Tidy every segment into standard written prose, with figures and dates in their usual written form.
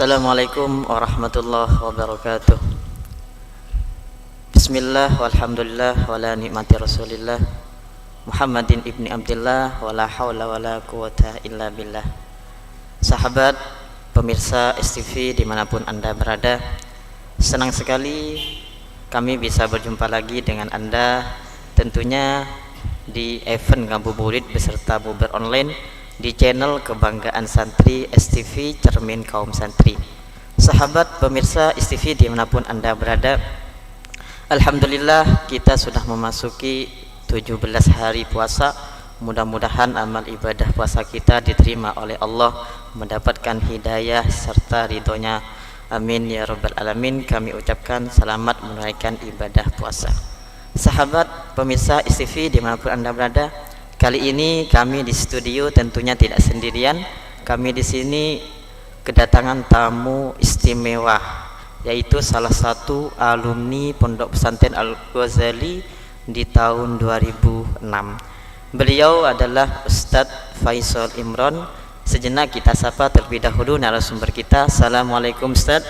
Assalamualaikum warahmatullahi wabarakatuh. Bismillah walhamdulillah wala ni'mati rasulillah Muhammadin ibni Abdillah wala hawla wala quwata illa billah. Sahabat pemirsa STV dimanapun Anda berada, senang sekali kami bisa berjumpa lagi dengan Anda, tentunya di event ngabuburit beserta buber online di channel Kebanggaan Santri STV Cermin Kaum Santri. Sahabat pemirsa STV dimanapun Anda berada, alhamdulillah kita sudah memasuki 17 hari puasa. Mudah-mudahan amal ibadah puasa kita diterima oleh Allah, mendapatkan hidayah serta ridhonya. Amin ya rabbal alamin. Kami ucapkan selamat menunaikan ibadah puasa. Sahabat pemirsa STV dimanapun Anda berada, kali ini kami di studio tentunya tidak sendirian. Kami di sini kedatangan tamu istimewa, yaitu salah satu alumni Pondok Pesantren Al-Ghazali di tahun 2006. Beliau adalah Ustadz Faisal Imron. Sejenak kita sapa terlebih dahulu narasumber kita. Assalamualaikum Ustadz.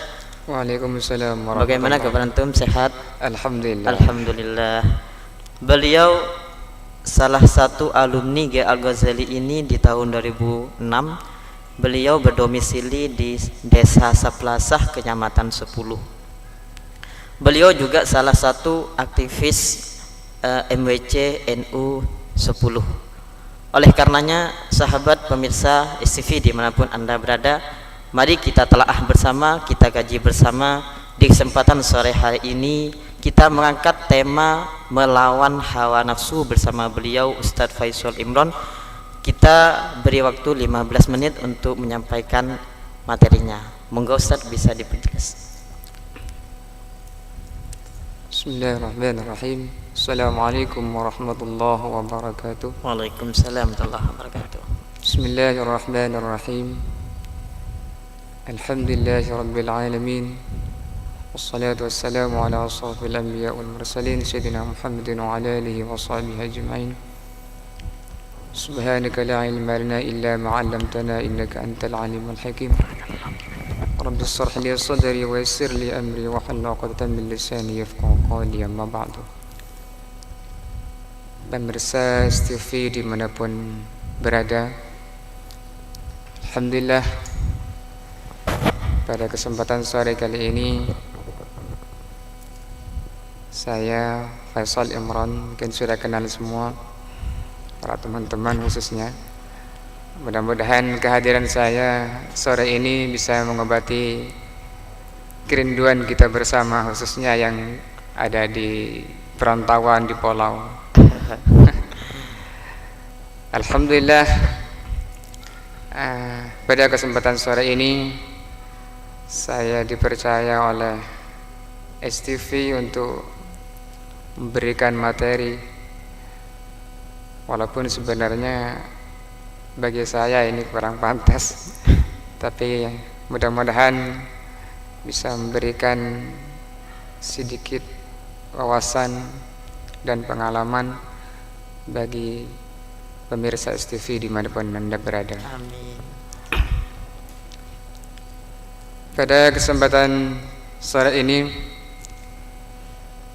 Waalaikumsalam warahmatullahi. Bagaimana kabar antum? Sehat? Alhamdulillah. Alhamdulillah. Beliau salah satu alumni Al-Ghazali ini di tahun 2006. Beliau berdomisili di Desa Saplasah, Kecamatan 10. Beliau juga salah satu aktivis MWC NU 10. Oleh karenanya, sahabat pemirsa STV dimanapun Anda berada, mari kita telaah bersama, kita kaji bersama. Di kesempatan sore hari ini kita mengangkat tema melawan hawa nafsu bersama beliau Ustadz Faisal Imron. Kita beri waktu 15 menit untuk menyampaikan materinya. Monggo Ustadz bisa diperjelas. Bismillahirrahmanirrahim. Assalamualaikum warahmatullahi wabarakatuh. Waalaikumsalam warahmatullahi wabarakatuh. Bismillahirrahmanirrahim. Alhamdulillahi rabbil alamin. Wassalatu wassalamu ala ashrafil anbiya wal mursalin sayyidina Muhammadin wa ala alihi wa sahbihi ajma'in. Subhanaka la ilma lana illa ma 'allamtana innaka antal alimul hakim. Rabbi shrah li sadri wa yassir li amri wa hlul 'uqdatam min lisani yafqahu qawli, amma ba'du. Pemirsa STV dimanapun berada, alhamdulillah pada kesempatan sore kali ini saya Faisal Imron, mungkin sudah kenal semua para teman-teman khususnya. Mudah-mudahan kehadiran saya sore ini bisa mengobati kerinduan kita bersama, khususnya yang ada di perantauan di pulau. Alhamdulillah, pada kesempatan sore ini saya dipercaya oleh STV untuk memberikan materi, walaupun sebenarnya bagi saya ini kurang pantas, tapi mudah-mudahan bisa memberikan sedikit wawasan dan pengalaman bagi pemirsa STV dimanapun Anda berada. Amin. Pada kesempatan sore ini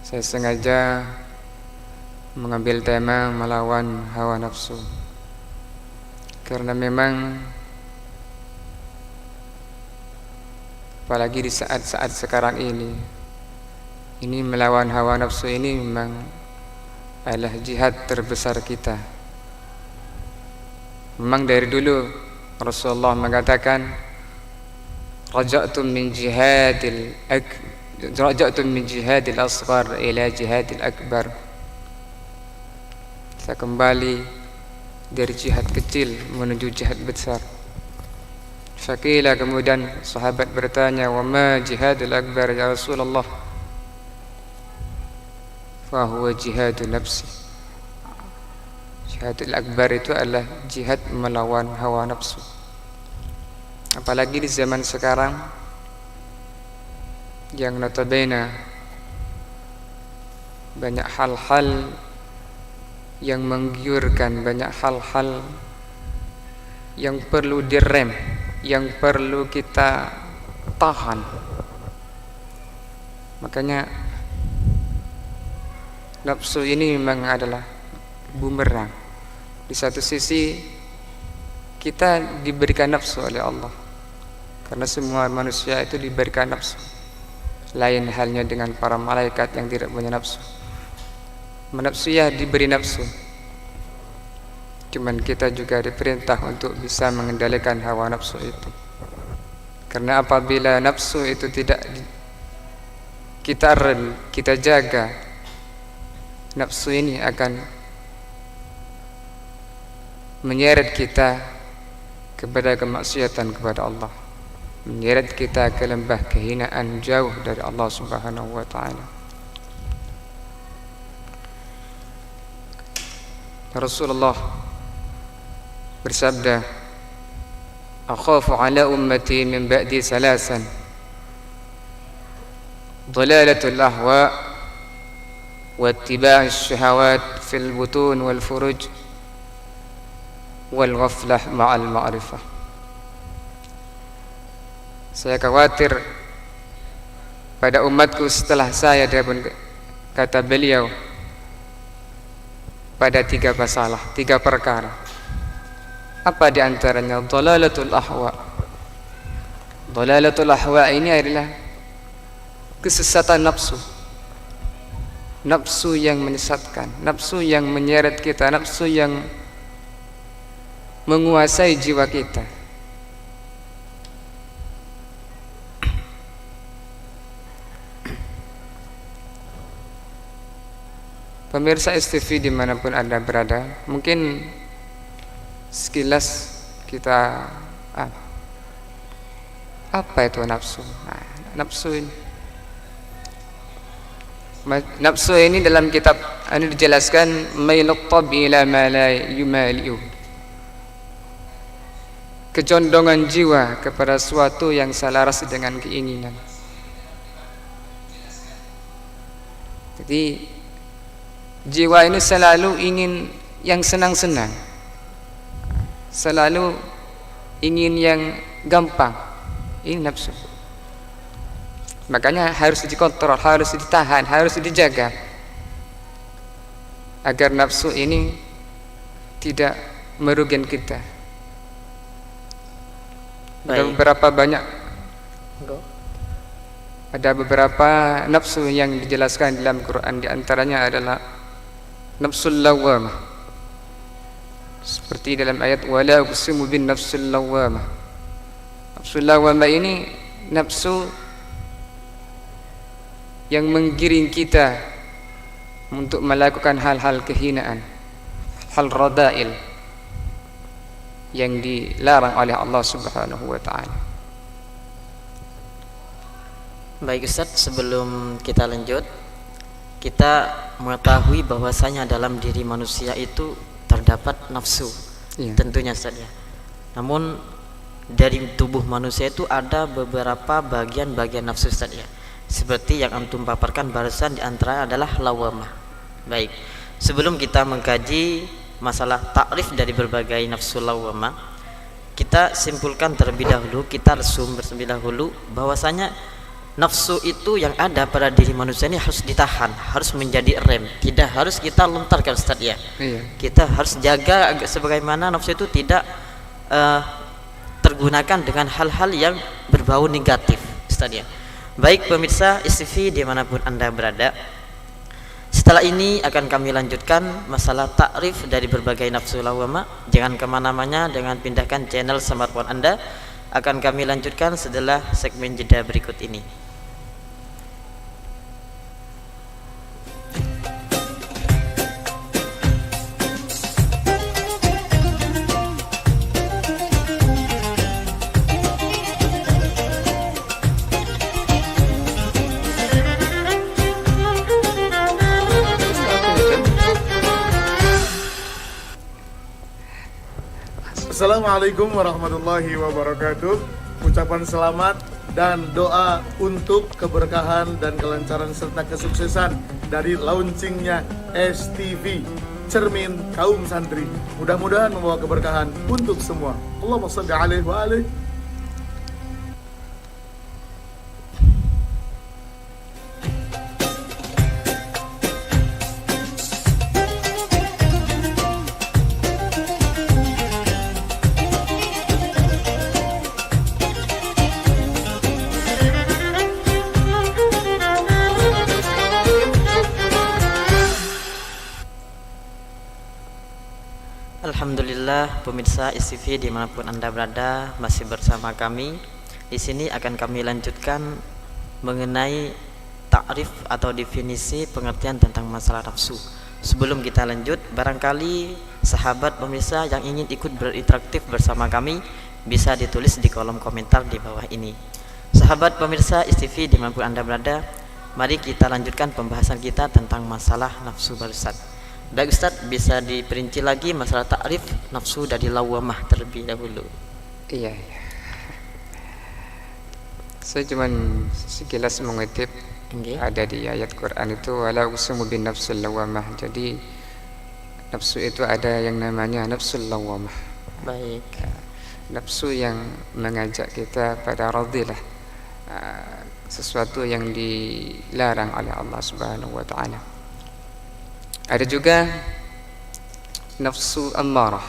saya sengaja mengambil tema melawan hawa nafsu, karena memang apalagi di saat-saat sekarang ini melawan hawa nafsu ini memang adalah jihad terbesar kita. Memang dari dulu Rasulullah mengatakan, raja'tum min jihadil asghar ila jihadil akbar. Saya kembali dari jihad kecil menuju jihad besar. Fakila, kemudian sahabat bertanya, wa ma jihadul akbar ya Rasulullah? Fahuwa jihadun nafsi. Jihadul akbar itu adalah jihad melawan hawa nafsu. Apalagi di zaman sekarang yang notabene banyak hal-hal yang menggiurkan, banyak hal-hal yang perlu direm, yang perlu kita tertahan. Makanya nafsu ini memang adalah bumerang. Di satu sisi kita diberikan nafsu oleh Allah, karena semua manusia itu diberikan nafsu. Lain halnya dengan para malaikat yang tidak punya nafsu. Manusia diberi nafsu, cuman kita juga diperintah untuk bisa mengendalikan hawa nafsu itu. Karena apabila nafsu itu tidak kita rem, kita jaga, nafsu ini akan menyeret kita kepada kemaksiatan kepada Allah, menyeret kita ke lembah kehinaan jauh dari Allah Subhanahu wa ta'ala. Rasulullah bersabda, akhafu ala ummati min ba'di salasan, dhalalatul ahwa wa ittiba'i syahawat fil butun wal furuj wal ghaflah ma'al ma'rifah. Saya khawatir pada umatku setelah saya, kata beliau, pada 3 masalah, 3 perkara. Apa di antaranya? Dhalalatul ahwa. Dhalalatul ahwa ini adalah kesesatan nafsu. Nafsu yang menyesatkan, nafsu yang menyeret kita, nafsu yang menguasai jiwa kita. Pemirsa STV dimanapun Anda berada, mungkin sekilas kita apa itu nafsu? Nafsu ini dalam kitab ini dijelaskan mailut tabi ila ma la yumali'u, kecondongan jiwa kepada suatu yang selaras dengan keinginan. Jadi jiwa ini selalu ingin yang senang-senang, selalu ingin yang gampang. Ini nafsu. Makanya harus dikontrol, harus ditahan, harus dijaga agar nafsu ini tidak merugikan kita. Ada beberapa nafsu yang dijelaskan dalam Quran, di antaranya adalah nafsul lawwamah, seperti dalam ayat wala uqsimu bin nafsul lawwamah. Nafsul lawwamah ini nafsu yang menggiring kita untuk melakukan hal-hal kehinaan, hal radail yang dilarang oleh Allah Subhanahu wa ta'ala. Baik Ustaz, sebelum kita lanjut, kita mengetahui bahwasanya dalam diri manusia itu terdapat nafsu, tentunya Ustaz ya. Namun dari tubuh manusia itu ada beberapa bagian-bagian nafsu Ustaz ya. Seperti yang antum paparkan barusan, di antara adalah lawamah. Baik, sebelum kita mengkaji masalah takrif dari berbagai nafsu lawamah, kita simpulkan terlebih dahulu, kita resum terlebih dahulu bahwasanya nafsu itu yang ada pada diri manusia ini harus ditahan, harus menjadi rem, tidak harus kita lontarkan Ustaz ya. Kita harus jaga sebagaimana nafsu itu tidak tergunakan dengan hal-hal yang berbau negatif Ustaz ya. Baik pemirsa STV dimanapun Anda berada, setelah ini akan kami lanjutkan masalah takrif dari berbagai nafsu lawamah. Jangan kemana-mana, dengan pindahkan channel smartphone Anda. Akan kami lanjutkan setelah segmen jeda berikut ini. Assalamualaikum warahmatullahi wabarakatuh. Ucapan selamat dan doa untuk keberkahan dan kelancaran serta kesuksesan dari launchingnya STV, Cermin Kaum Santri. Mudah-mudahan membawa keberkahan untuk semua. Allahumma shalli alaihi wa alihi. Alhamdulillah pemirsa STV dimanapun Anda berada masih bersama kami. Di sini akan kami lanjutkan mengenai takrif atau definisi pengertian tentang masalah nafsu. Sebelum kita lanjut, barangkali sahabat pemirsa yang ingin ikut berinteraktif bersama kami bisa ditulis di kolom komentar di bawah ini. Sahabat pemirsa STV dimanapun Anda berada, mari kita lanjutkan pembahasan kita tentang masalah nafsu barusan. Baik Ustaz, bisa diperinci lagi masalah takrif nafsu dari lawamah terlebih dahulu. Iya. Saya cuman sekilas mengutip ada di ayat Quran itu wala uqsimu bin nafsil lawamah. Jadi nafsu itu ada yang namanya nafsul lawamah. Baik. Nafsu yang mengajak kita pada radhilah, sesuatu yang dilarang oleh Allah Subhanahu wa taala. Ada juga nafsu ammarah.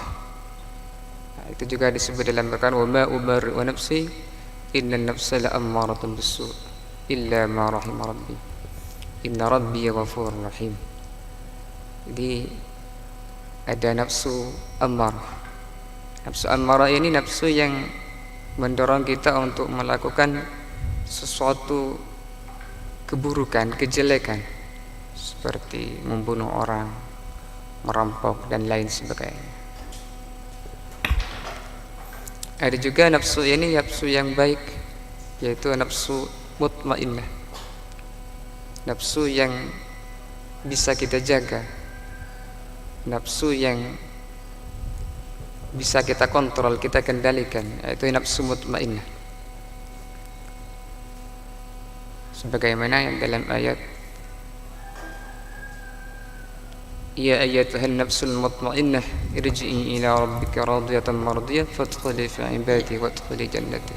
Itu juga disebut dalam Al-Quran, wa ma ubarri'u nafsi innan nafsa la'ammaratun bis-su' illa ma rahima rabbi inna rabbi ghafurur rahim. Jadi ada nafsu ammarah. Nafsu ammarah ini nafsu yang mendorong kita untuk melakukan sesuatu keburukan, kejelekan, seperti membunuh orang, merampok dan lain sebagainya. Ada juga nafsu ini nafsu yang baik, yaitu nafsu mutmainnah, nafsu yang bisa kita jaga, nafsu yang bisa kita kontrol, kita kendalikan, yaitu nafsu mutmainnah. Sebagaimana yang dalam ayat ya ayyatuhan nafsul mutmainnah irji'i ila rabbika radiyatan mardiyah fadkhuli fi ibadi wadkhuli jannati.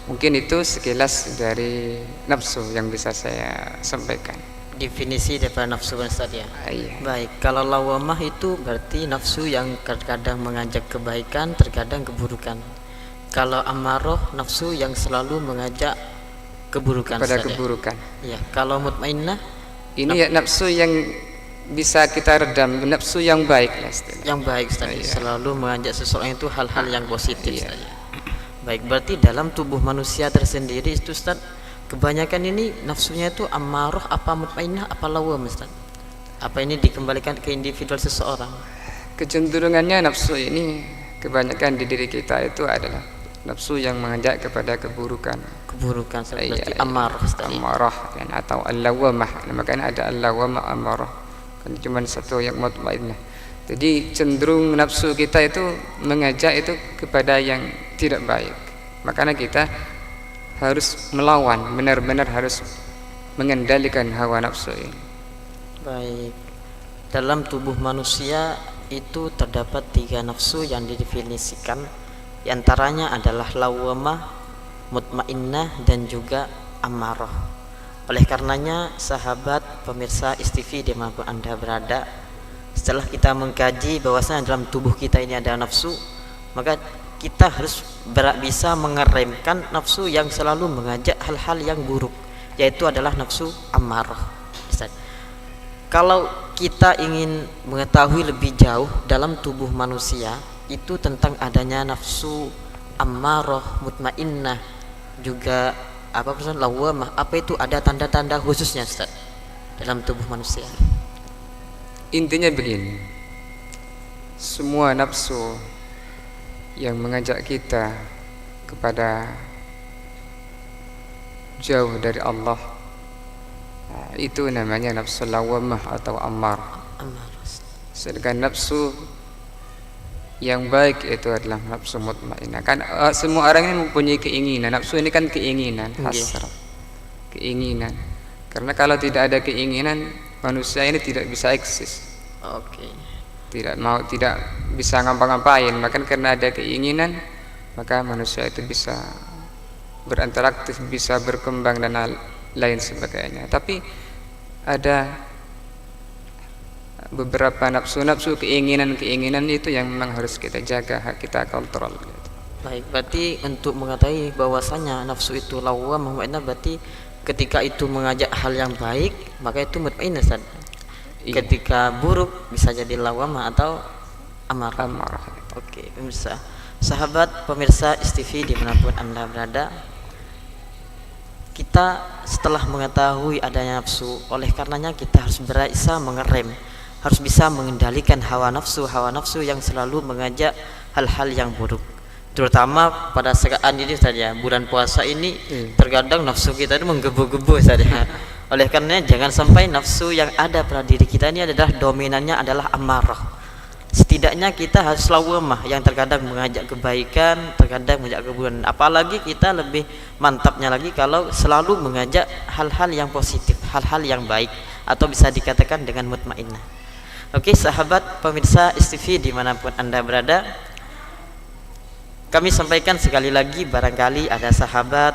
Mungkin itu sekilas dari nafsu yang bisa saya sampaikan. Definisi daripada nafsu Ustaz ya. Iya. Baik, kalau lawamah itu berarti nafsu yang terkadang mengajak kebaikan, terkadang keburukan. Kalau amarah nafsu yang selalu mengajak keburukan Pada Ustaz, keburukan. Ya. Kalau mutmainnah Ini ya nafsu yang bisa kita redam, nafsu yang baik ya. yang baik Ustaz, Iya. selalu mengajak seseorang itu hal-hal yang positif Iya. Ustaz, ya. Baik, berarti dalam tubuh manusia tersendiri itu Ustaz, kebanyakan ini nafsunya itu amarah apa mutmainnah apa lawam Ustaz? Apa ini dikembalikan ke individual seseorang? Kecenderungannya nafsu ini kebanyakan di diri kita itu adalah nafsu yang mengajak kepada keburukan. Keburukan seperti Iya, amarah Ustaz. amarah kan, atau al-lawamah. Makanya ada al-lawamah, amarah. Kan cuma satu yang mutmainnah. Jadi cenderung nafsu kita itu mengajak itu kepada yang tidak baik. Makanya kita harus melawan, benar-benar harus mengendalikan hawa nafsu ini. Baik. Dalam tubuh manusia itu terdapat 3 nafsu yang didefinisikan. Di antaranya adalah lawamah, mutmainnah dan juga amarah. Oleh karenanya sahabat pemirsa STV dimanapun Anda berada, setelah kita mengkaji bahwasanya dalam tubuh kita ini ada nafsu, maka kita harus bisa mengeremkan nafsu yang selalu mengajak hal-hal yang buruk, yaitu adalah nafsu amarah. Kalau kita ingin mengetahui lebih jauh dalam tubuh manusia itu tentang adanya nafsu ammarah, mutmainnah, juga apa pesan lawamah, apa itu ada tanda-tanda khususnya Ustaz dalam tubuh manusia? Intinya begini, semua nafsu yang mengajak kita kepada jauh dari Allah, itu namanya nafsu lawamah atau ammar. Sedangkan nafsu yang baik itu adalah nafsu mutmainnah. Kan semua orang ini mempunyai keinginan. Nafsu ini kan keinginan, hasrat, keinginan. Karena kalau tidak ada keinginan, manusia ini tidak bisa eksis. Oke. Tidak bisa ngapa-ngapain. Maka karena ada keinginan, maka manusia itu bisa berinteraktif, bisa berkembang dan lain sebagainya. Tapi ada beberapa nafsu keinginan itu yang memang harus kita jaga, kita kontrol gitu. Baik, berarti untuk mengetahui bahwasanya nafsu itu lawamah mutmainnah, berarti ketika itu mengajak hal yang baik maka itu mutmainnah. Iya. Ketika buruk bisa jadi lawamah atau amarah. amarah. Oke, pemirsa, sahabat pemirsa STV dimanapun Anda berada, kita setelah mengetahui adanya nafsu, oleh karenanya kita harus bisa mengerem, harus bisa mengendalikan hawa nafsu yang selalu mengajak hal-hal yang buruk. Terutama pada saat ini saja, bulan puasa ini terkadang nafsu kita itu menggebu-gebu saja. Oleh karenanya jangan sampai nafsu yang ada pada diri kita ini adalah dominannya adalah amarah. Setidaknya kita harus lawamah yang terkadang mengajak kebaikan, terkadang mengajak keburukan. Apalagi kita lebih mantapnya lagi kalau selalu mengajak hal-hal yang positif, hal-hal yang baik, atau bisa dikatakan dengan mutmainnah. Oke, sahabat pemirsa STV dimanapun Anda berada, kami sampaikan sekali lagi, barangkali ada sahabat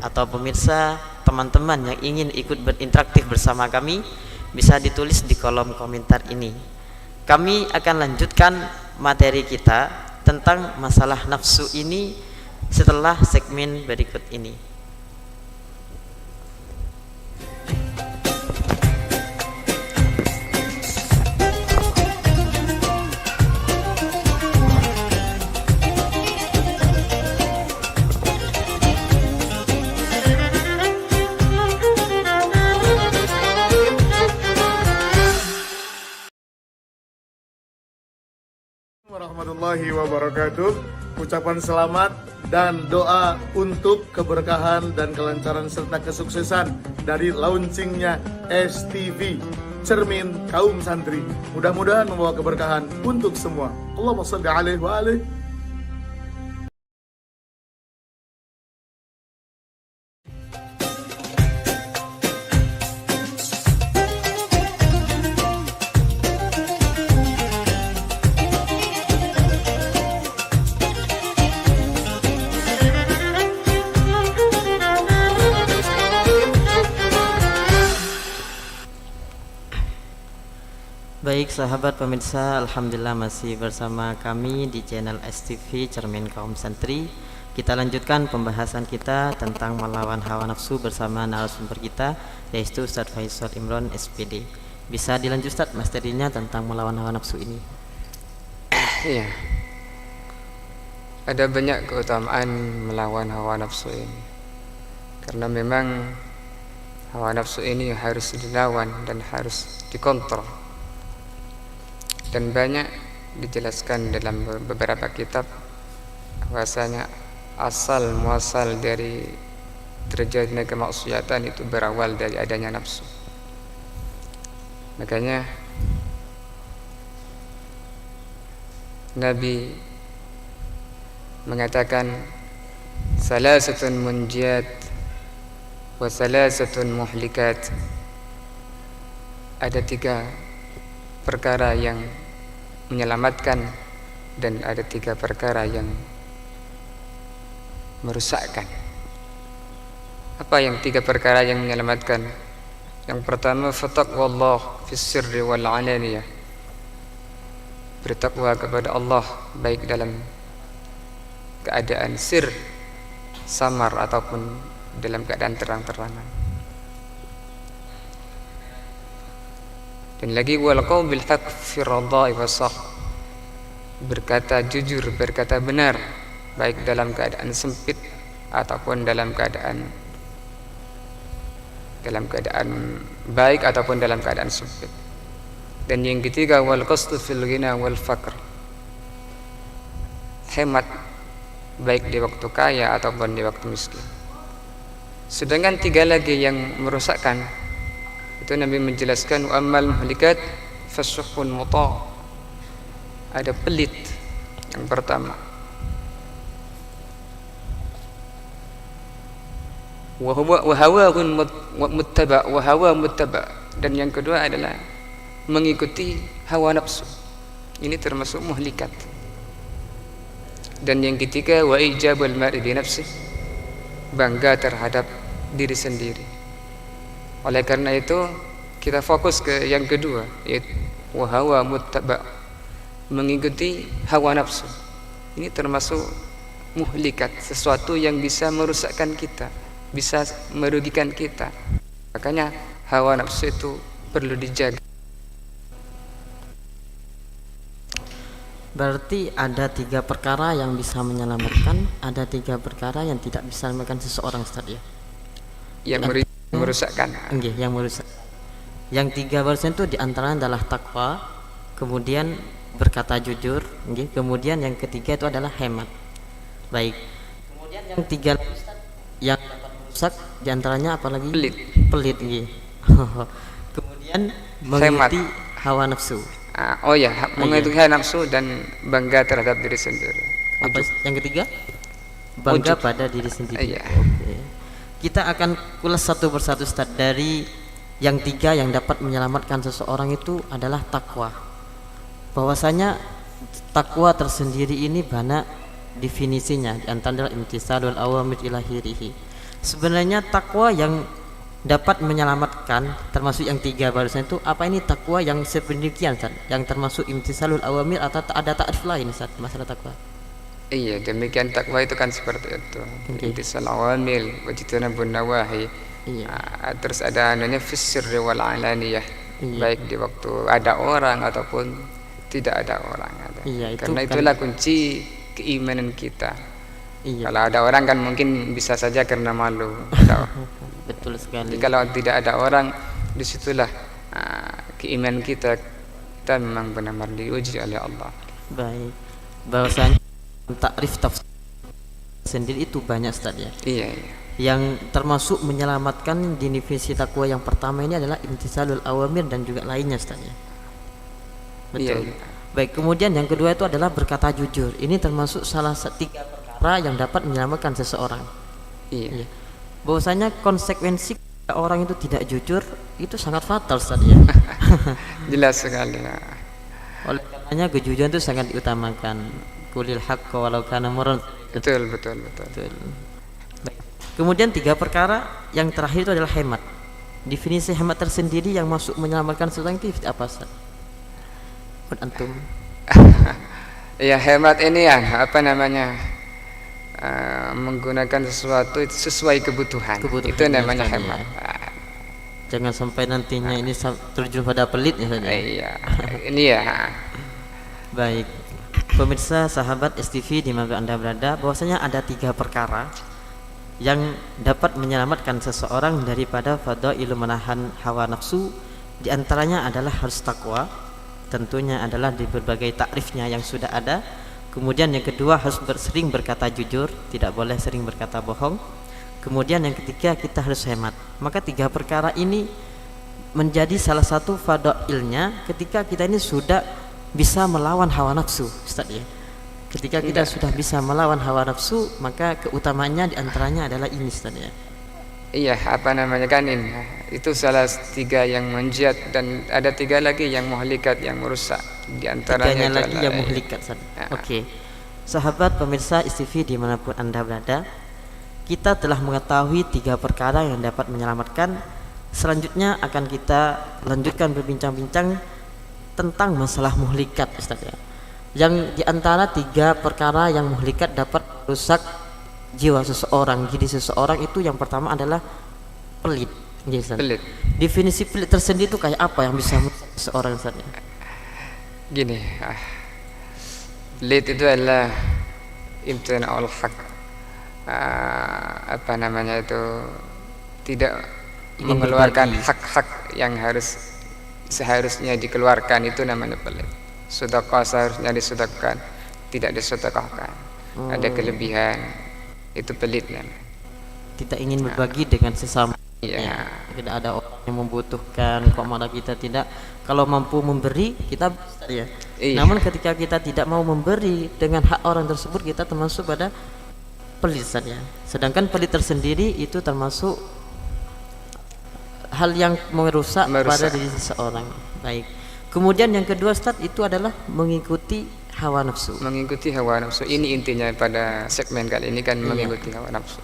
atau pemirsa, teman-teman yang ingin ikut berinteraktif bersama kami, bisa ditulis di kolom komentar ini. Kami akan lanjutkan materi kita tentang masalah nafsu ini setelah segmen berikut ini. Warahmatullahi wabarakatuh. Ucapan selamat dan doa untuk keberkahan dan kelancaran serta kesuksesan dari launchingnya STV, Cermin Kaum Santri. Mudah-mudahan membawa keberkahan untuk semua. Allahumma shalli alaihi wa alihi. Baik sahabat pemirsa, alhamdulillah masih bersama kami di channel STV Cermin Kaum Santri. Kita lanjutkan pembahasan kita tentang melawan hawa nafsu bersama narasumber kita, yaitu Ustaz Faisal Imron SPD. Bisa dilanjut Ustaz materinya tentang melawan hawa nafsu ini? Iya. Ada banyak keutamaan melawan hawa nafsu ini. Karena memang hawa nafsu ini harus dilawan dan harus dikontrol. Dan banyak dijelaskan dalam beberapa kitab bahwasanya asal muasal dari terjadinya kemaksiatan itu berawal dari adanya nafsu. Makanya Nabi mengatakan salasatun munjiyat wa salasatun muhlikat. Ada 3 perkara yang menyelamatkan dan ada 3 perkara yang merusakkan. Apa yang 3 perkara yang menyelamatkan? Yang pertama, fataqwallah fis sirri wal alaniyah. Bertakwa kepada Allah baik dalam keadaan sir, samar, ataupun dalam keadaan terang-terangan. Dan lagi wal qaul bil haqq fi radha'i wasakh, berkata jujur, berkata benar baik dalam keadaan sempit ataupun dalam keadaan baik ataupun dalam keadaan sempit. Dan yang ketiga wal qasdu fil ghina wal faqr, hemat baik di waktu kaya ataupun di waktu miskin. Sedangkan 3 lagi yang merusakkan itu Nabi menjelaskan amal muhlikat fasuhun muta. Ada pelit yang pertama, wa hawahun muttaba, dan yang kedua adalah mengikuti hawa nafsu. Ini termasuk muhlikat. Dan yang ketiga wa ijabul mar'i bi nafsi, bangga terhadap diri sendiri. Oleh karena itu kita fokus ke yang kedua, yaitu wa hawa muttaba, mengikuti hawa nafsu. Ini termasuk muhlikat, sesuatu yang bisa merusakkan kita, bisa merugikan kita. Makanya hawa nafsu itu perlu dijaga. Berarti ada 3 perkara yang bisa menyelamatkan, ada 3 perkara yang tidak bisa menyelamatkan seseorang, Ustaz ya. Yang merusakkan. Nggih, yang merusak. Yang 3 barusan itu diantaranya adalah takwa, kemudian berkata jujur, nggih, kemudian yang ketiga itu adalah hemat. Baik. Kemudian yang 3 yang dapat merusak diantaranya apalagi? Pelit, nggih. Kemudian mengikuti hawa nafsu. Oh ya, mengikuti hawa nafsu dan bangga terhadap diri sendiri. Apa yang ketiga? Bangga pada diri sendiri. Oke. Kita akan kulas satu persatu, Ustaz. Dari yang 3 yang dapat menyelamatkan seseorang itu adalah takwa. Bahwasanya takwa tersendiri ini banyak definisinya, antara imtisalul awamir ilahirihi. Sebenarnya takwa yang dapat menyelamatkan termasuk yang 3 barusan itu apa ini takwa yang sedemikian, Ustaz? Yang termasuk imtisalul awamir atau ada ta'rif lain, Ustaz, masalah takwa? Iya, demikian takwa itu kan seperti itu. Imtisal awamil wajtanabun nawahi. Iya. Terus ada namanya fis-sirri wal alaniyah. Iya. Baik di waktu ada orang ataupun tidak ada orang. Iya, itu karena kan itulah kunci keimanan kita. Iya. Kalau ada orang kan mungkin bisa saja karena malu. Atau Betul sekali. jadi kalau tidak ada orang, disitulah keimanan kita memang benar-benar diuji oleh Allah. Baik. Bahwasanya takrif tafsir sendiri itu banyak, Ustaz ya. Iya. Yang termasuk menyelamatkan definisi takwa yang pertama ini adalah imtisalul awamir dan juga lainnya, Ustaz ya. Betul. Iya. Baik, kemudian yang kedua itu adalah berkata jujur. Ini termasuk salah 3 perkara yang dapat menyelamatkan seseorang. Iya. Bahwasanya konsekuensi orang itu tidak jujur itu sangat fatal, Ustaz ya. Jelas sekali. Oleh karenanya kejujuran itu sangat diutamakan. Qulil haqqa walau kana murran. Betul. Baik. Kemudian 3 perkara yang terakhir itu adalah hemat. Definisi hemat tersendiri yang masuk menyelamatkan seseorang itu apa, Ustaz? Antum. Ya, hemat ini ya apa namanya, menggunakan sesuatu itu sesuai kebutuhan. Itu namanya hemat. Jangan sampai nantinya ini terjun pada pelit ya, Ustaz. Iya, ini ya. Baik, pemirsa sahabat STV di mana Anda berada, bahwasanya ada 3 perkara yang dapat menyelamatkan seseorang daripada fadailu menahan hawa nafsu. Di antaranya adalah harus takwa, tentunya adalah di berbagai takrifnya yang sudah ada. Kemudian yang kedua harus sering berkata jujur, tidak boleh sering berkata bohong. Kemudian yang ketiga kita harus hemat. Maka 3 perkara ini menjadi salah satu fadailnya ketika kita ini sudah bisa melawan hawa nafsu, Ustaz ya. Ketika kita sudah bisa melawan hawa nafsu, maka keutamaannya diantaranya adalah ini, Ustaz ya. Iya, apa namanya kan ini. Itu salah 3 yang menjat dan ada 3 lagi yang muhlikat, yang merusak. Di antaranya lagi yang muhlikat, Ustaz. Oke. Sahabat pemirsa STV dimanapun Anda berada, kita telah mengetahui 3 perkara yang dapat menyelamatkan. Selanjutnya akan kita lanjutkan berbincang-bincang tentang masalah muhlikat, Ustaz ya. Yang diantara 3 perkara yang muhlikat dapat merusak jiwa seseorang, diri seseorang itu yang pertama adalah pelit. Pelit. Definisi pelit tersendiri itu kayak apa yang bisa merusak seseorang, Ustaz ya? Gini, pelit itu adalah imtina'ul haq. Apa namanya itu, tidak mengeluarkan hak-hak yang seharusnya dikeluarkan, itu namanya pelit. Sedekah seharusnya disedekahkan, tidak disedekahkan. Ada kelebihan, itu pelit namanya. Tidak ingin berbagi dengan sesama. Iya. Tidak ada orang yang membutuhkan, kok malah kita tidak. Kalau mampu memberi kita bisa ya. Iya. Namun ketika kita tidak mau memberi dengan hak orang tersebut, kita termasuk pada pelit ya. Sedangkan pelit tersendiri itu termasuk hal yang merusak pada diri seseorang. Baik. Kemudian yang kedua, Ustaz, itu adalah mengikuti hawa nafsu. Mengikuti hawa nafsu. Ini intinya pada segmen kali ini kan, mengikuti hawa nafsu.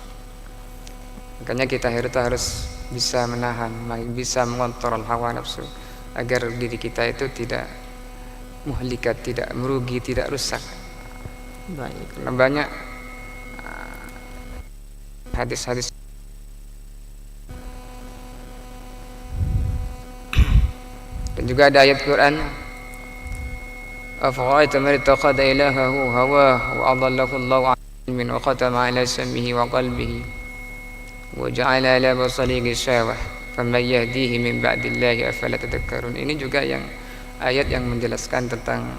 Makanya kita harus bisa menahan, bisa mengontrol hawa nafsu agar diri kita itu tidak muhlikat, tidak merugi, tidak rusak. Baik. Karena banyak hadis-hadis dan juga ada ayat Quran أفرأيت من اتخذ إلهه هواه وأضله الله على علم وختم على سمعه وقلبه وجعل على بصره غشاوة فمن يهديه من بعد الله أفلا تذكرون. Ini juga yang ayat yang menjelaskan tentang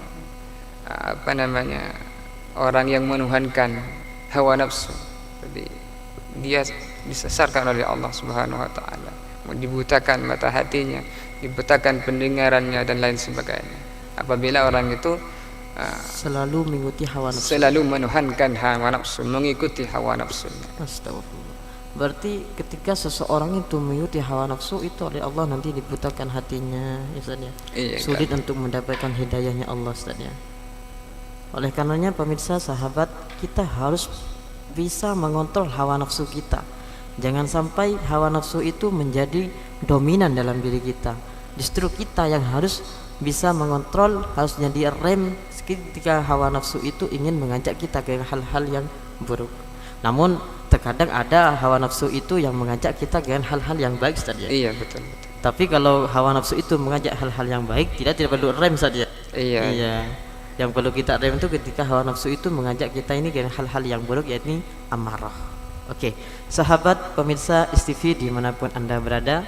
orang yang menuhankan hawa nafsu. Jadi dia disesatkan oleh Allah Subhanahu wa taala, dibutakan mata hatinya, dibutakan pendengarannya dan lain sebagainya. Apabila orang itu selalu mengikuti hawa nafsu, selalu menuhankan hawa nafsu, mengikuti hawa nafsu. Astagfirullah. Berarti ketika seseorang itu mengikuti hawa nafsu itu oleh Allah nanti dibutakan hatinya, Ustaz ya. Iya, Sulit kan? untuk mendapatkan hidayahnya Allah, Ustaz ya. Oleh karenanya pemirsa sahabat, kita harus bisa mengontrol hawa nafsu kita. Jangan sampai hawa nafsu itu menjadi dominan dalam diri kita. Justru kita yang harus bisa mengontrol, harus jadi rem ketika hawa nafsu itu ingin mengajak kita ke hal-hal yang buruk. Namun terkadang ada hawa nafsu itu yang mengajak kita ke hal-hal yang baik, Ustaz ya. Iya, betul, betul. Tapi kalau hawa nafsu itu mengajak hal-hal yang baik, tidak perlu rem saja. Iya. Yang perlu kita rem itu ketika hawa nafsu itu mengajak kita ini ke hal-hal yang buruk, yakni amarah. Oke, sahabat pemirsa STV dimanapun Anda berada,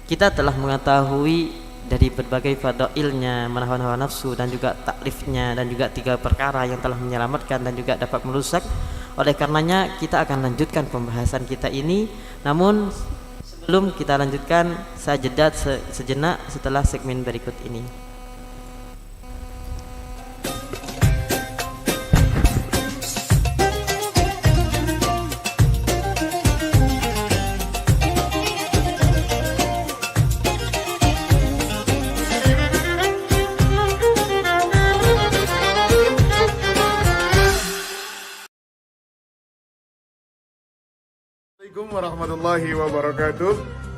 kita telah mengetahui dari berbagai fadailnya menahan hawa nafsu dan juga takrifnya, dan juga 3 perkara yang telah menyelamatkan dan juga dapat merusak. Oleh karenanya kita akan lanjutkan pembahasan kita ini. Namun sebelum kita lanjutkan, saya jeda sejenak setelah segmen berikut ini. Assalamualaikum warahmatullahi wabarakatuh.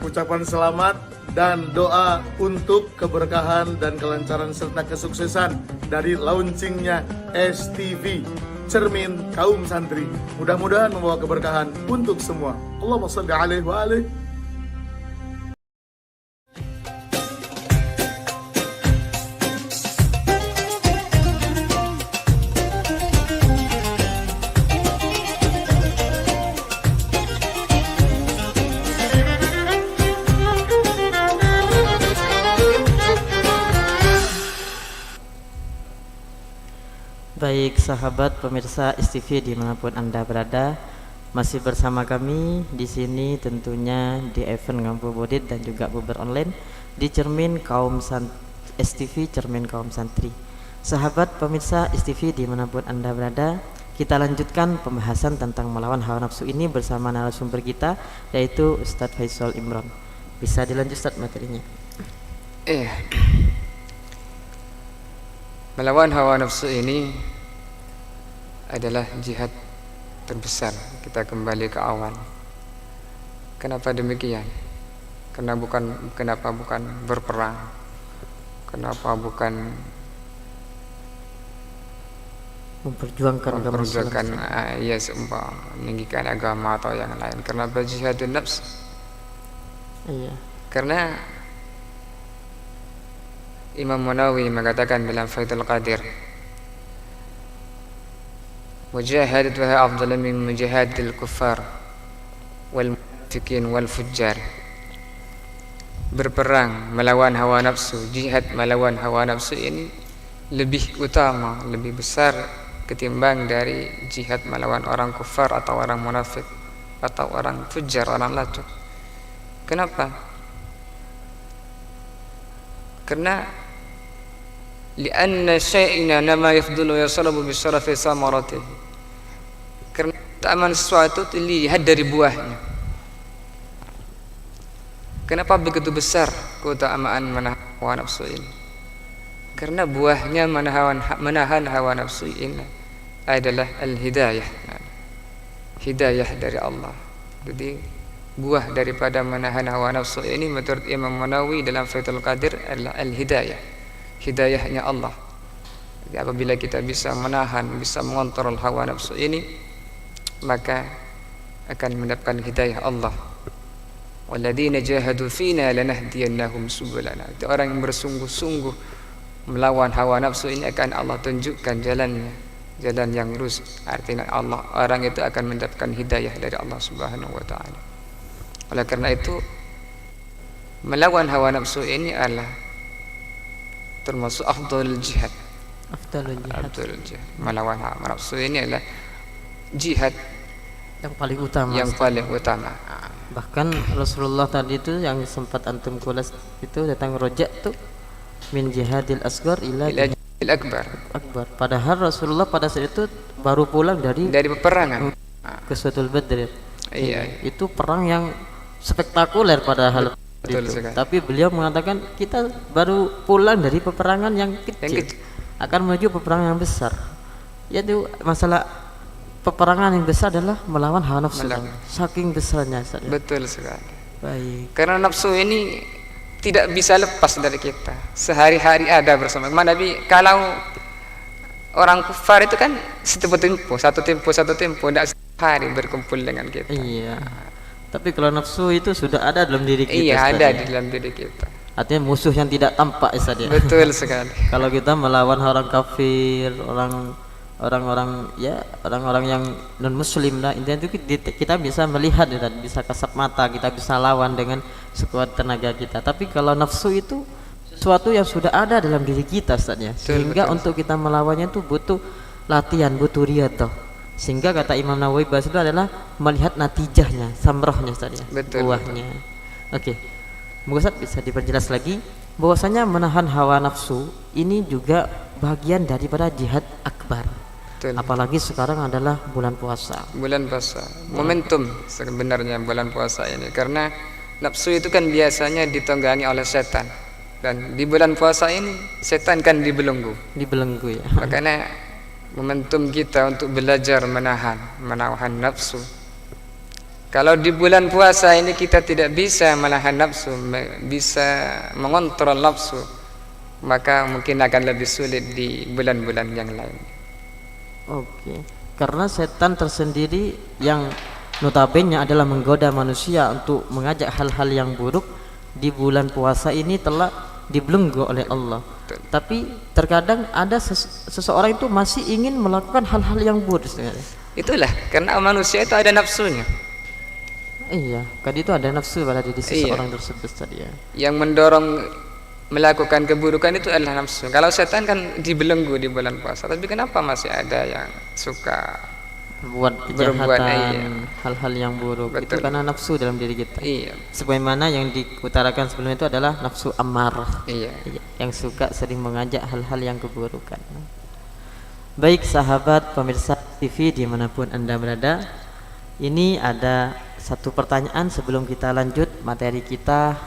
Ucapan selamat dan doa untuk keberkahan dan kelancaran serta kesuksesan dari launchingnya STV, cermin kaum santri. Mudah-mudahan membawa keberkahan untuk semua. Allahumma shalli alaihi wa alihi. Baik sahabat pemirsa STV dimanapun Anda berada, masih bersama kami di sini tentunya di event Ngabuburit dan juga buber online di cermin kaum STV, cermin kaum santri. Sahabat pemirsa STV dimanapun Anda berada, kita lanjutkan pembahasan tentang melawan hawa nafsu ini bersama narasumber kita, yaitu Ustadz Faisal Imran. Bisa dilanjut Ustadz materinya? Melawan hawa nafsu ini adalah jihad terbesar. Kita kembali ke awal. Kenapa demikian? Kenapa bukan berperang? Kenapa bukan memperjuangkan meninggikan agama atau yang lain? Kenapa jihadun nafs? Iya. Karena Imam Munawi mengatakan dalam Fathul Qadir, mujahadatuha afdalu min mujahadil kuffar wal munafiqin wal fujjar. Berperang melawan hawa nafsu, jihad melawan hawa nafsu ini lebih utama, lebih besar ketimbang dari jihad melawan orang kufar atau orang munafik atau orang fujjar, orang lacur. Kenapa? Karena lianna syai'ina nama yafdulu yasalabu bisarafi samaratihi. Karena keutamaan sesuatu dilihat dari buahnya. Kenapa begitu besar keutamaan menahan hawa nafsu ini? Karena buahnya menahan hawa nafsu ini adalah al-hidayah, hidayah dari Allah. Jadi buah daripada menahan hawa nafsu ini menurut Imam Munawi dalam Fathul Qadir adalah al-hidayah, hidayahnya Allah. Jadi apabila kita bisa menahan, bisa mengontrol hawa nafsu ini, maka akan mendapatkan hidayah Allah. Walladzina jahadu fina lanahdiyannahum subulana. Itu orang yang bersungguh-sungguh melawan hawa nafsu ini akan Allah tunjukkan jalannya, jalan yang lurus. Artinya orang itu akan mendapatkan hidayah dari Allah Subhanahu wa taala. Oleh karena itu, melawan hawa nafsu ini adalah termasuk afdhalul jihad. Afdhalul jihad. Melawan hawa nafsu ini adalah jihad yang paling utama. Yang paling utama. Bahkan Rasulullah tadi itu yang sempat antum kulas itu tentang rojak tuh min jihadil asghar ila jihadil akbar. Padahal Rasulullah pada saat itu baru pulang dari peperangan Ghazwatul Badr. Iya. Itu perang yang spektakuler padahal Betul itu. sekali. Tapi beliau mengatakan kita baru pulang dari peperangan yang kecil. Akan menuju peperangan yang besar. Yaitu masalah peperangan yang besar adalah melawan hawa nafsu. Saking besarnya. Betul sekali. Baik. Karena nafsu ini tidak bisa lepas dari kita. Sehari-hari ada bersama. Nabi kalau orang kufar itu kan satu tempo tidak sehari berkumpul dengan kita. Iya. Tapi kalau nafsu itu sudah ada dalam diri kita. Iya, ada di dalam diri kita. Artinya musuh yang tidak tampak Ustaz ya. Betul sekali. Kalau kita melawan orang kafir, orang-orang yang non muslim lah, intinya itu kita bisa melihat ya, bisa kasat mata, kita bisa lawan dengan sekuat tenaga kita. Tapi kalau nafsu itu sesuatu yang sudah ada dalam diri kita Ustaz ya. Sehingga untuk kita melawannya itu butuh latihan, butuh riyadhah. Sehingga kata Imam Nawawi bahas itu adalah melihat natijahnya, samrohnya Ustaz ya. Buahnya. Oke. Ustaz bisa diperjelas lagi bahwasanya menahan hawa nafsu ini juga bagian daripada jihad akbar. Betul. Apalagi sekarang adalah bulan puasa. Bulan puasa, momentum sebenarnya bulan puasa ini, karena nafsu itu kan biasanya ditunggangi oleh setan, dan di bulan puasa ini setan kan dibelenggu ya. Makanya momentum kita untuk belajar menahan nafsu. Kalau di bulan puasa ini kita tidak bisa menahan nafsu, bisa mengontrol nafsu, maka mungkin akan lebih sulit di bulan-bulan yang lain. Oke. Karena setan tersendiri yang notabene adalah menggoda manusia untuk mengajak hal-hal yang buruk, di bulan puasa ini telah dibelenggu oleh Allah. Betul. Tapi terkadang ada seseorang itu masih ingin melakukan hal-hal yang buruk. Itulah karena manusia itu ada nafsunya. Iya, kan itu ada nafsu pada diri seseorang tersebut tadi ya. Yang mendorong melakukan keburukan itu adalah nafsu. Kalau setan kan dibelenggu di bulan puasa, tapi kenapa masih ada yang suka buat kejahatan, hal-hal yang buruk? Betul. Itu karena nafsu dalam diri kita. Iya. Sebagaimana yang diutarakan sebelumnya itu adalah nafsu ammarah. Iya. Yang suka sering mengajak hal-hal yang keburukan. Baik sahabat pemirsa TV dimanapun Anda berada, ini ada satu pertanyaan sebelum kita lanjut materi kita.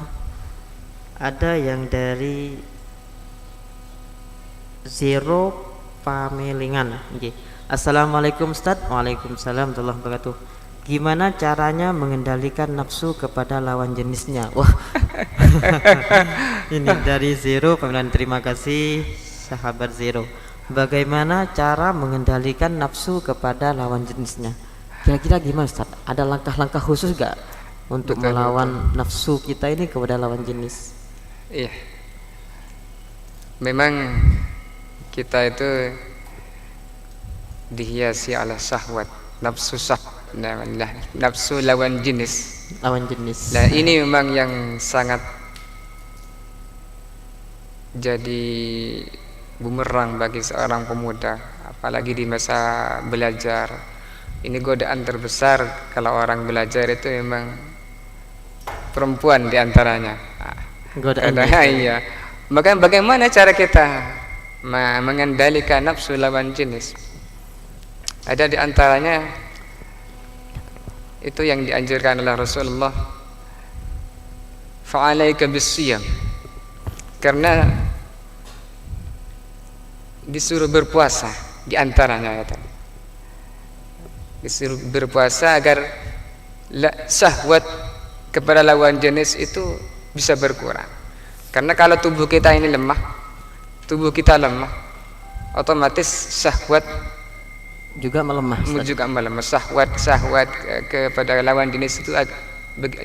Ada yang dari Zero Pamelingan. Okay. Assalamualaikum Ustaz. Waalaikumsalam warahmatullahi wabarakatuh. Gimana caranya mengendalikan nafsu kepada lawan jenisnya? Wah. Ini dari Zero Pamelingan. Terima kasih sahabat Zero. Bagaimana cara mengendalikan nafsu kepada lawan jenisnya? Kira-kira gimana Ustaz? Ada langkah-langkah khusus gak untuk melawan nafsu kita ini kepada lawan jenis? Iya. Memang kita itu dihiasi oleh syahwat, nafsu syahwat, nafsu lawan jenis. Nah, ini memang yang sangat jadi bumerang bagi seorang pemuda, apalagi di masa belajar. Ini godaan terbesar kalau orang belajar itu memang perempuan diantaranya. Iya. Maka bagaimana cara kita mengendalikan nafsu lawan jenis? Ada di antaranya itu yang dianjurkan oleh Rasulullah, fa'alaika bis-siyam, karena disuruh berpuasa di antaranya ya. Disuruh berpuasa agar syahwat kepada lawan jenis itu bisa berkurang. Karena kalau tubuh kita ini lemah, otomatis syahwat juga melemah. Syahwat kepada lawan jenis itu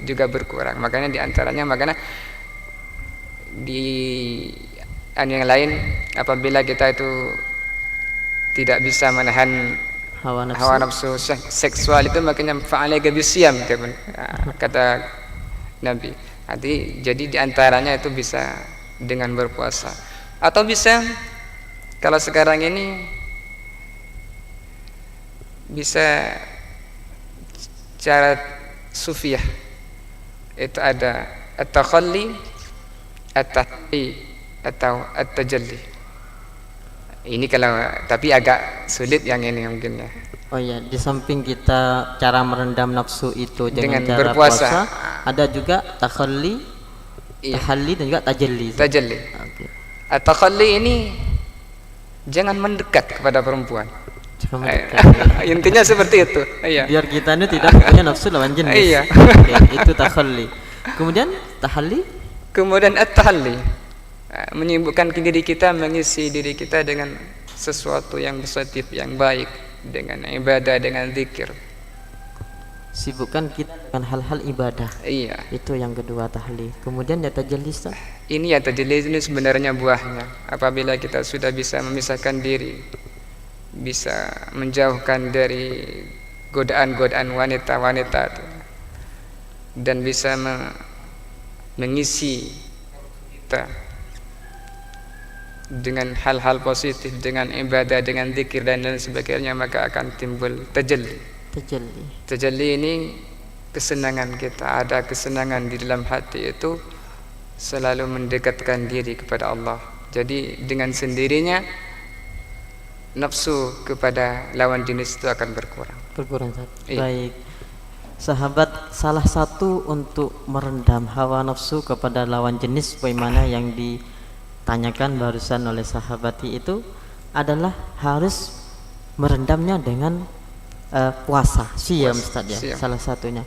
juga berkurang. Makanya diantaranya yang lain, apabila kita itu tidak bisa menahan hawa nafsu seksual itu, makanya fa'alaika bisyam kata Nabi. Jadi diantaranya itu bisa dengan berpuasa, atau bisa kalau sekarang ini bisa cara sufiyah, itu ada at-takhalli, at-tahli, atau at-tajalli. Ini kalau, tapi agak sulit yang ini mungkin ya. Oh ya, di samping kita cara merendam nafsu itu dengan cara berpuasa, puasa, ada juga takhalli, tahalli dan juga tajalli. Tajalli. Okay. At-takhalli ini jangan mendekat kepada perempuan. Intinya seperti itu. Iya. Biar kita ini tidak punya nafsu lawan jenis. Iya. Okay, itu takhalli. Kemudian tahalli. Kemudian at-tahalli, menyibukkan diri kita, mengisi diri kita dengan sesuatu yang positif, yang baik, dengan ibadah, dengan zikir. Sibukkan kita dengan hal-hal ibadah. Iya. Itu yang kedua tahalli. Kemudian ya tajalli. Ini ya tajalli ini sebenarnya buahnya. Apabila kita sudah bisa memisahkan diri, bisa menjauhkan dari godaan-godaan wanita-wanita itu, dan bisa mengisi kita dengan hal-hal positif, dengan ibadah, dengan zikir dan lain sebagainya, maka akan timbul tajalli. Tajalli ini kesenangan kita, ada kesenangan di dalam hati itu selalu mendekatkan diri kepada Allah. Jadi dengan sendirinya nafsu kepada lawan jenis itu akan berkurang. Iya. Baik. Sahabat, salah satu untuk merendam hawa nafsu kepada lawan jenis bagaimana yang ditanyakan barusan oleh sahabati itu adalah harus merendamnya dengan puasa, siyam Ustaz ya. Salah satunya.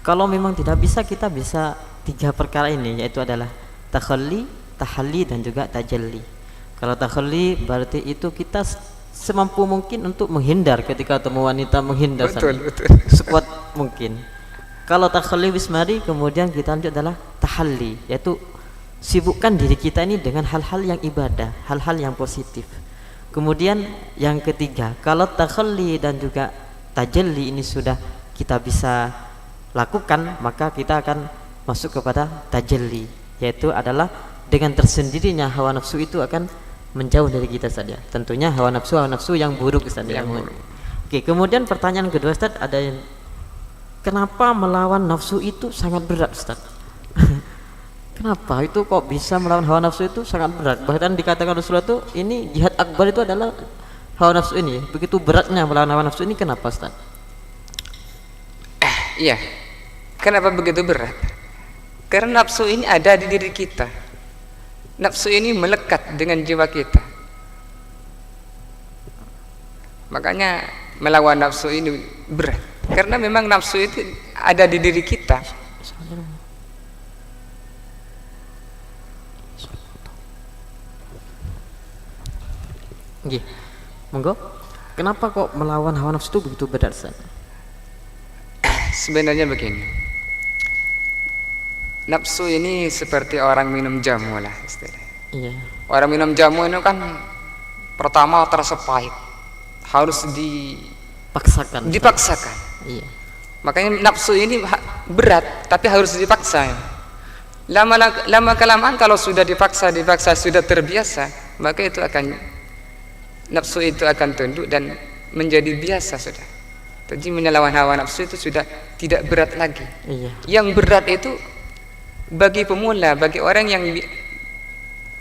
Kalau memang tidak bisa, kita bisa 3 perkara ini, yaitu adalah takhalli, tahalli dan juga tajalli. Kalau takhalli berarti itu kita semampu mungkin untuk menghindar ketika ketemu wanita, menghindar betul. sekuat mungkin. Kalau takhalli wismari, kemudian kita lanjut adalah tahalli, yaitu sibukkan diri kita ini dengan hal-hal yang ibadah, hal-hal yang positif. Kemudian yang ketiga, kalau takhalli dan juga tajalli ini sudah kita bisa lakukan, maka kita akan masuk kepada tajalli, yaitu adalah dengan tersendirinya hawa nafsu itu akan menjauh dari kita saja. Tentunya hawa nafsu yang buruk Ustaz. Oke, kemudian pertanyaan kedua Ustaz, ada yang kenapa melawan nafsu itu sangat berat Ustaz? Kenapa itu kok bisa melawan hawa nafsu itu sangat berat? Bahkan dikatakan Rasulullah itu ini jihad akbar itu adalah hawa nafsu ini. Begitu beratnya melawan hawa nafsu ini, kenapa Ustaz? Iya. Kenapa begitu berat? Karena nafsu ini ada di diri kita. Nafsu ini melekat dengan jiwa kita. Makanya melawan nafsu ini berat. Karena memang nafsu itu ada di diri kita. Nggih. Monggo. Kenapa kok melawan hawa nafsu itu begitu berat Ustaz? Sebenarnya begini. Nafsu ini seperti orang minum jamu lah istilahnya. Iya. Orang minum jamu itu kan pertama terasa pahit, harus dipaksakan. Iya. Makanya nafsu ini berat, tapi harus dipaksa. Lama kelamaan kalau sudah dipaksa sudah terbiasa, maka itu nafsu itu akan tunduk dan menjadi biasa sudah. Jadi melawan hawa nafsu itu sudah tidak berat lagi. Iya. Yang berat itu bagi pemula, bagi orang yang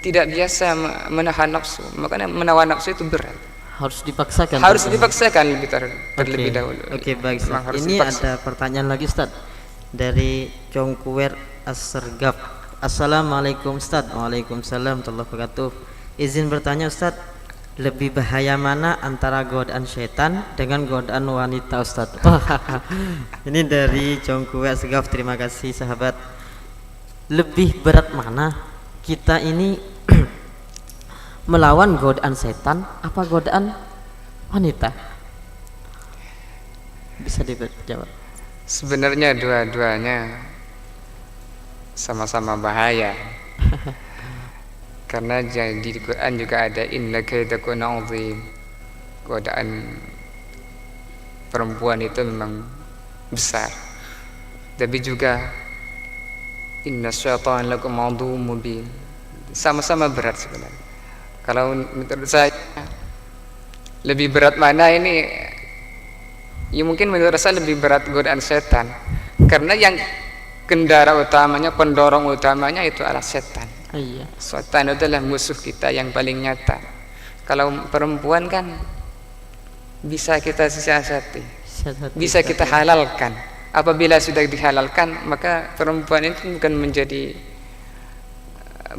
tidak biasa menahan nafsu, makanya menawan nafsu itu berat. Harus dipaksakan. Harus dipaksakan terlebih dahulu. Oke, baik. Ini ada pertanyaan lagi Ustaz dari Congkuwer As-Sergap. Assalamualaikum Ustaz. Waalaikumsalam warahmatullahi wabarakatuh. Izin bertanya Ustaz, lebih bahaya mana antara godaan syaitan dengan godaan wanita Ustaz? Ini dari Congkuwer As-Sergap. Terima kasih sahabat. Lebih berat mana kita ini melawan godaan setan apa godaan wanita? Bisa dijawab? Sebenarnya dua-duanya sama-sama bahaya. Karena di Quran juga ada inna kaidakuna azim. Godaan perempuan itu memang besar. Tapi juga inna syaitan lakum aduwwum mubin. Sama-sama berat sebenarnya. Kalau menurut saya lebih berat mana ini? Ya mungkin menurut saya lebih berat godaan setan. Karena yang kendara utamanya, pendorong utamanya itu adalah setan. Iya. Setan adalah musuh kita yang paling nyata. Kalau perempuan kan bisa kita siasati, bisa kita halalkan. Apabila sudah dihalalkan, maka perempuan itu bukan menjadi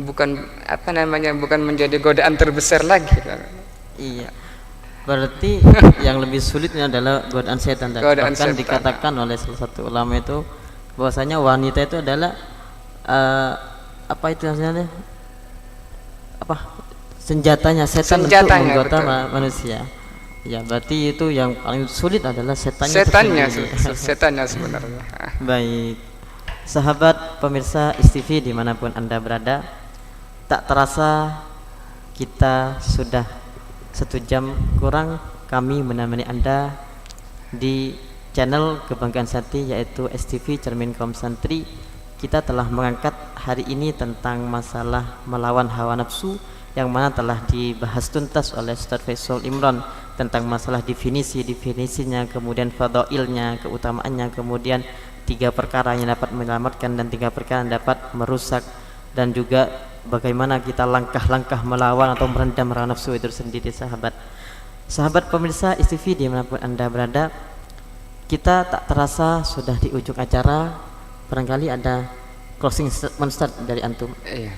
bukan menjadi godaan terbesar lagi. Iya. Berarti yang lebih sulitnya adalah godaan setan. Godaan Bahkan setan. dikatakan oleh salah satu ulama itu bahwasanya wanita itu adalah apa itu namanya? Senjatanya setan untuk menggoda manusia. Ya, berarti itu yang paling sulit adalah setannya sebenarnya. Baik, sahabat pemirsa STV dimanapun Anda berada, tak terasa kita sudah 1 jam kurang kami menemani Anda di channel Kebanggaan Santri, yaitu STV Cermin Kaum Santri. Kita telah mengangkat hari ini tentang masalah melawan hawa nafsu, yang mana telah dibahas tuntas oleh Ustaz Faisal Imran tentang masalah definisinya, kemudian fadailnya, keutamaannya, kemudian 3 perkara yang dapat menyelamatkan dan 3 perkara yang dapat merusak, dan juga bagaimana kita langkah-langkah melawan atau meredam hawa nafsu itu sendiri. Sahabat pemirsa STV dimanapun Anda berada, kita tak terasa sudah di ujung acara. Barangkali ada closing statement dari antum. Iya.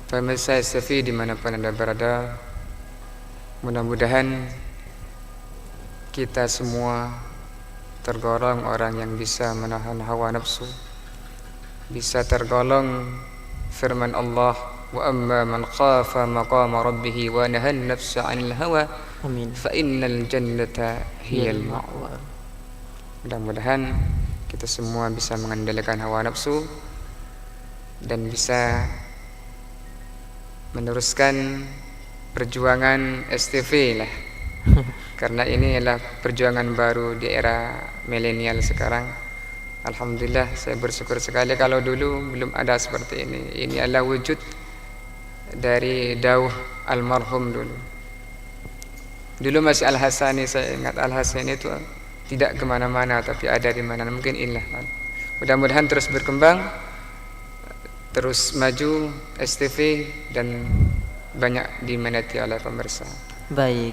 Pemirsa STV dimanapun Anda berada, mudah-mudahan kita semua tergolong orang yang bisa menahan hawa nafsu, bisa tergolong firman Allah, wa amma man khafa maqama rabbih wa nahan nafsa 'anil hawa, Amin. fa innal jannata hiyal ma'wa. Mudah-mudahan kita semua bisa mengendalikan hawa nafsu dan bisa meneruskan perjuangan STV lah. Karena ini adalah perjuangan baru di era milenial sekarang. Alhamdulillah, saya bersyukur sekali kalau dulu belum ada seperti ini. Ini adalah wujud dari dawuh almarhum dulu. Dulu masih Al-Hasani, saya ingat Al-Hasani itu tidak kemana-mana, tapi ada di mana. Mungkin inilah. Mudah-mudahan terus berkembang, terus maju STV, dan banyak diminati oleh pemirsa. Baik,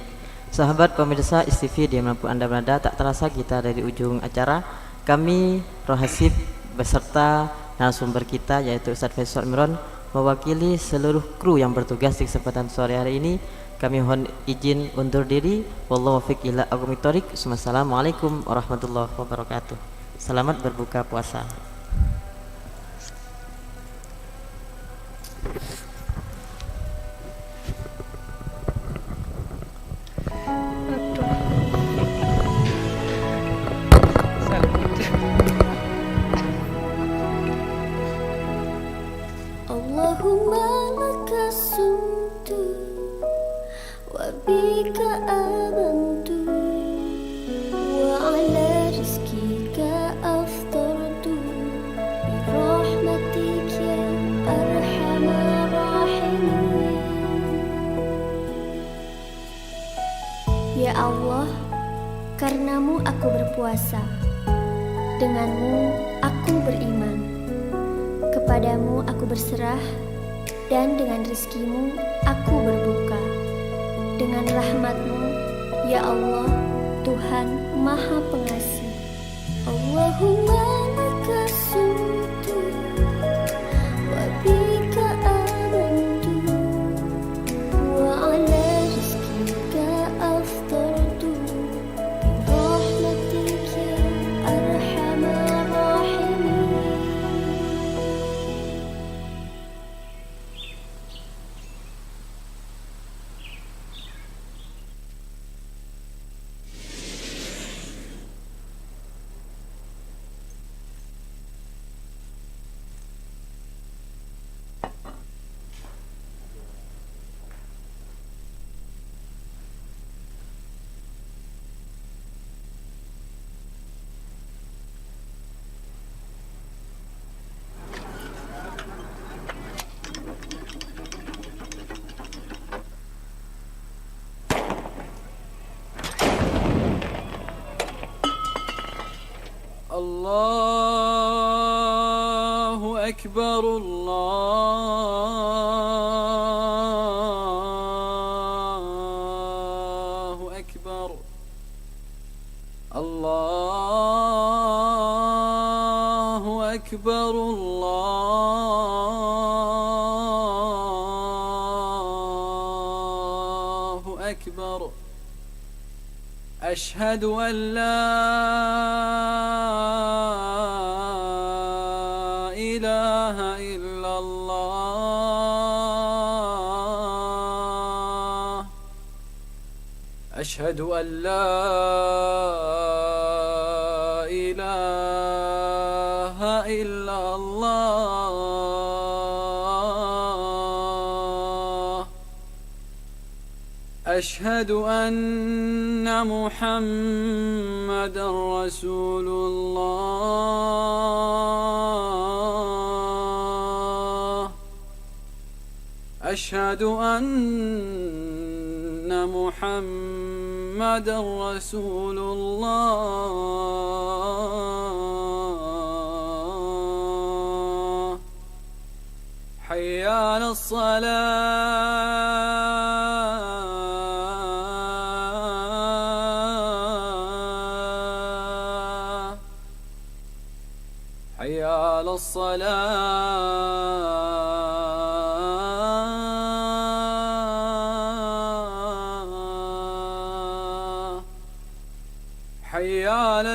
sahabat pemirsa STV dimanapun Anda berada, tak terasa kita dari ujung acara. Kami Rohasib beserta narasumber kita yaitu Ustaz Faisal Imran mewakili seluruh kru yang bertugas di kesempatan sore hari ini. Kami mohon izin undur diri. Wallahu muwaffiq ila aqwamit thoriq. Wassalamualaikum warahmatullahi wabarakatuh. Selamat berbuka puasa. Allahumma laka sumtu wa bika amantu wa ala rizkika aftartu bi rahmatik ya arhamar rahimin. Ya Allah, karenamu aku berpuasa, denganmu aku beriman, kepadamu aku berserah, dan dengan rizkimu aku berbuka. Dengan rahmatmu, ya Allah, Tuhan Maha Pengasih. Allahumma laka sumtu wa bika amantu wa ala rizkika aftartu bi rahmatik ya arhamar rahimin. الله أكبر الله أكبر الله أكبر الله أكبر أشهد أن لا إله إلا الله أشهد أن لا إله إلا الله أشهد أن محمدا رسول الله أشهد أن محمدا رسول الله حي على الصلاة حي على الصلاة حي على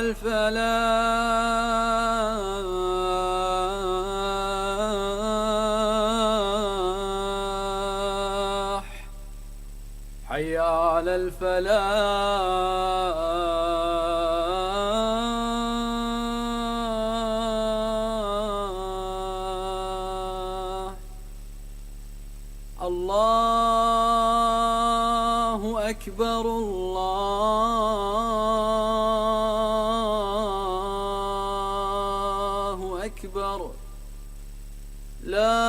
الفلاح حي على الفلاح الله أكبر الله أكبر لا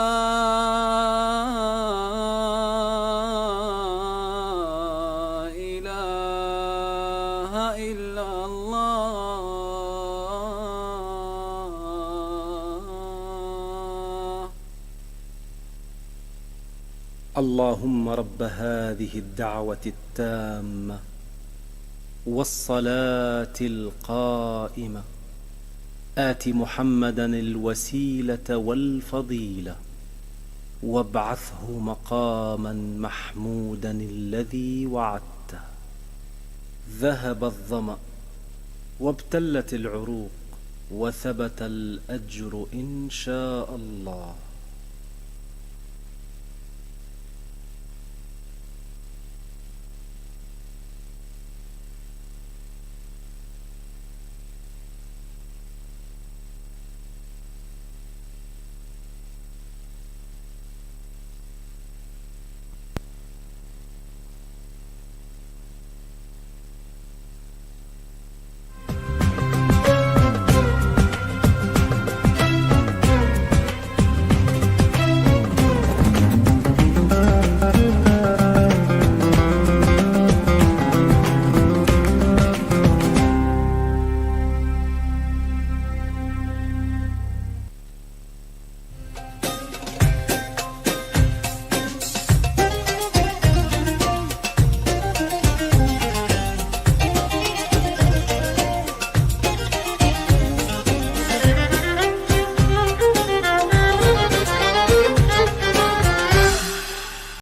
إله إلا الله اللهم رب هذه الدعوة التامة والصلاة القائمة آت محمدا الوسيلة والفضيلة وابعثه مقاما محمودا الذي وعدته. ذهب الظمأ وابتلت العروق وثبت الأجر إن شاء الله.